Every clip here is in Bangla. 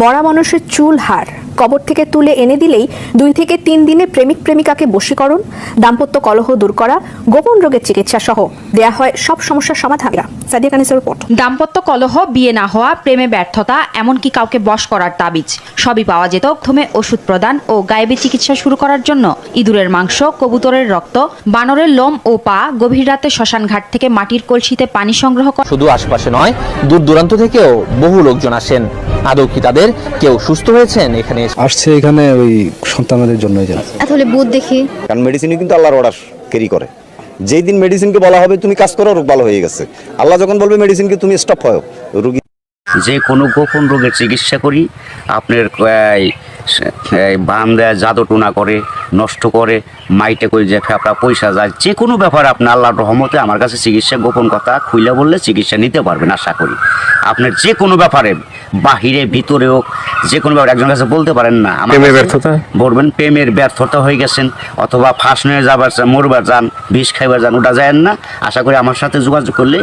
মরা মানুষের চুল হাড় কবর থেকে তুলে এনে দিলেই 2 থেকে 3 দিনে প্রেমিক প্রেমিকাকে বশীকরণ, দাম্পত্য কলহ দূর করা, গোপন রোগের চিকিৎসা সহ দেয়া হয় সব সমস্যার সমাধান। সাদিয়া কানিসের রিপোর্ট। দাম্পত্য কলহ, বিয়ে না হওয়া, প্রেমে ব্যর্থতা, এমনকি কাউকে বশ করার তাবিজ সবই পাওয়া যেত প্রথমে ওষুধ প্রদান ও গায়েবী চিকিৎসা শুরু করার জন্য। ইঁদুরের মাংস, কবুতরের রক্ত, বানরের লোম ও পা, গভীর রাতে শ্মশান ঘাট থেকে মাটির কলসিতে পানি সংগ্রহ করা। শুধু আশপাশে নয়, দূর দূরান্ত থেকেও বহু লোকজন আসেন। আদৌ কি তাদের কেউ সুস্থ হয়েছেন? এখানে আসছে এখানে ওই সন্তানদের জন্য। আসলে বুধ দেখি, কারণ মেডিসিনই কিন্তু আল্লাহর অর্ডার ক্যারি করে। যেই দিন মেডিসিনকে বলা হবে তুমি কাজ করো, রোগ ভালো হয়ে গেছে, আল্লাহ যখন বলবে মেডিসিনকে তুমি স্টপ হয়, রোগী যে কোনো গোপন রোগের চিকিৎসা করি। আপনার বান দেয়, জাদু টুনা করে, নষ্ট করে, মাইটে করে যে ফেপড়া পয়সা যায়, যে কোনো ব্যাপারে আপনি আল্লাহর রহমতে আমার কাছে চিকিৎসা গোপন কথা খুইলা বললে চিকিৎসা নিতে পারবেন আশা করি। আপনার যে কোনো ব্যাপারে বাহিরে ভিতরেও যে কোনো ব্যাপারে একজনের কাছে বলতে পারেন না আমার ব্যর্থতা বলবেন প্রেমের ব্যর্থতা হয়ে গেছেন, অথবা ফাঁস নিয়ে যাবার মরবার যান, বিষ খাইবার যান, ওটা যায়েন না। আশা করি আমার সাথে যোগাযোগ করলে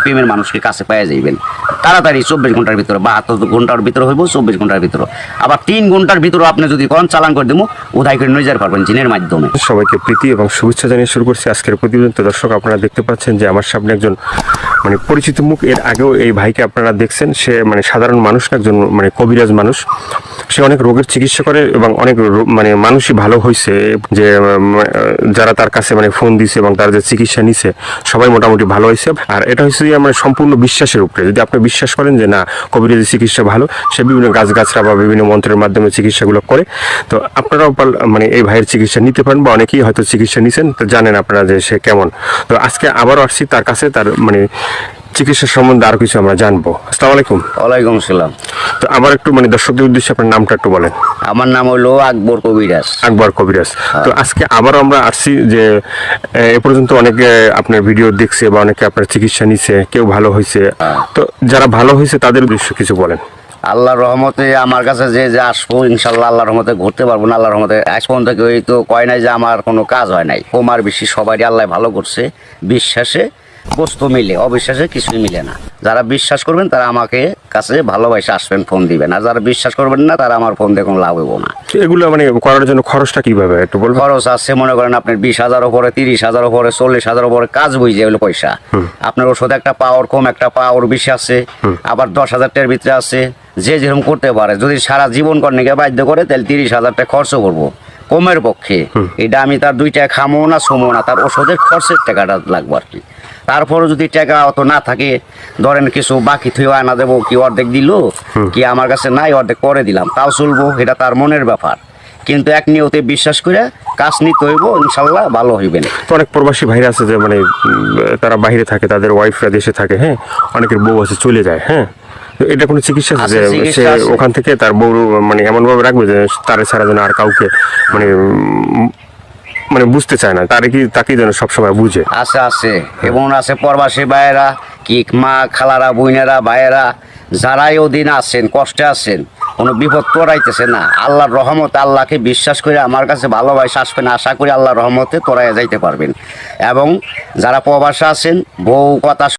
প্রেমের মানুষকে কাছে পাওয়া যাইবেন তাড়াতাড়ি। 24 ঘন্টার ভিতরে, 72 ঘন্টার ভিতরে হইব, 24 ঘন্টার ভিতরে, আবার 3 ঘন্টার ভিতরে আপনি যদি কোন চালান করে দেবো উদয় করে নিয়ে যেতে পারবেন জিনের মাধ্যমে। সবাইকে প্রীতি এবং শুভেচ্ছা জানিয়ে শুরু করছি আজকের প্রতিবেদন। তো দর্শক, আপনারা দেখতে পাচ্ছেন যে আমার সামনে একজন পরিচিত মুখ। এর আগেও এই ভাইকে আপনারা দেখছেন। সে সাধারণ মানুষ না, একজন কবিরাজ মানুষ। সে অনেক রোগের চিকিৎসা করে এবং অনেক মানুষই ভালো হয়েছে। যে যারা তার কাছে ফোন দিছে এবং তার যে চিকিৎসা নিছে সবাই মোটামুটি ভালো হয়েছে। আর এটা হচ্ছে যে সম্পূর্ণ বিশ্বাসের উপরে। যদি আপনি বিশ্বাস করেন যে না কবিরাজি চিকিৎসা ভালো, সে বিভিন্ন গাছগাছরা বা বিভিন্ন মন্ত্রের মাধ্যমে চিকিৎসাগুলো করে, তো আপনারাও এই ভাইয়ের চিকিৎসা নিতে পারেন, বা অনেকেই হয়তো চিকিৎসা নিছেন, তো জানেন আপনারা যে সে কেমন। তো আজকে আবারও আসছি তার কাছে, তার চিকিৎসা সম্বন্ধে আরো কিছু আমরা জানবো। আসসালামু আলাইকুম। ওয়ালাইকুম আসসালাম। তো আবার একটু দর্শকদের উদ্দেশ্যে আপনার নামটা একটু বলেন। আমার নাম হলো আকবর কবিরাজ। আকবর কবিরাজ। তো আজকে আবারও আমরা আসছি যে এ পর্যন্ত অনেকে আপনার ভিডিও দেখছে বা অনেকে আপনার চিকিৎসা নিছে, কেউ ভালো হয়েছে। তো যারা ভালো হয়েছে তাদের উদ্দেশ্য কিছু বলেন। আল্লাহর রহমতে আমার কাছে যে আসবো ইনশাল্লাহ আল্লাহর রহমতে ঘুরতে পারবো না। আল্লাহর রহমতে আজ পর্যন্ত কেউ তো কয় নাই যে আমার কোনো কাজ হয় নাই। কমার বেশি সবারই আল্লাহ ভালো করছে। বিশ্বাসে বস্তু মিলে, অবিশ্বাসে কিছুই মিলে না। যারা বিশ্বাস করবেন তারা আমাকে কাছে ভালোবাসে আসবেন, ফোন দিবেন। আর যারা বিশ্বাস করবেন না তারা আমার ফোন দিয়ে কোনো লাভ হবো না। এগুলো করার জন্য খরচটা কিভাবে একটু বলবেন? খরচ আছে মনে করেন আপনার 20,000 উপরে, 30,000 উপরে, 40,000 উপরে কাজ বুঝে এগুলো পয়সা। আপনার ওষুধ একটা পাওয়ার কম, একটা পাওয়ার বেশি আছে, আবার 10,000 টাকার ভিতরে আছে। যে যেরকম করতে পারে, যদি সারা জীবন করনে বাধ্য করে তাহলে 30,000 টাকা খরচ করবো কমের পক্ষে। এটা আমি তার 2 টাকা খামো না ছমো না, তার ওষুধের খরচের টাকাটা লাগবো আর কি। তারপরে যদি টাকা অত না থাকে, ধরেন কিছু বাকি থুয়ে আনা দেবো, কি অর্ধেক দিল, কি আমার কাছে নাই অর্ধেক করে দিলাম, তাও চলবো। এটা তার মনের ব্যাপার, কিন্তু এক নিয়তে বিশ্বাস করে কাজ নিতে হইব, ইনশাল্লাহ ভালো হইবেন। তো অনেক প্রবাসী ভাইরা আছে যে তারা বাইরে থাকে, তাদের ওয়াইফরা দেশে থাকে, হ্যাঁ, অনেকের বউ আছে চলে যায়, হ্যাঁ। এটা কোনো চিকিৎসা আছে যে সে ওখান থেকে তার বউ এমন ভাবে রাখবে যে তারে ছাড়া যেন আর কাউকে বুঝতে চায় না, তাকে যেন সবসময় বুঝে? আছে আছে, এবং আছে প্রবাসী ভাইয়েরা, কি মা খালারা, বোনেরা, ভাইয়েরা, যারাই ওদিন আছেন, কষ্টে আছেন, কোনো বিপদ তোরাইতেছে না, আল্লাহর রহমতে আল্লাহকে বিশ্বাস করে আমার কাছে ভালোবাসা আসবেন। আশা করি আল্লাহর রহমতে তোরাই যাইতে পারবেন। এবং যারা প্রবাসে আছেন, বউ কথা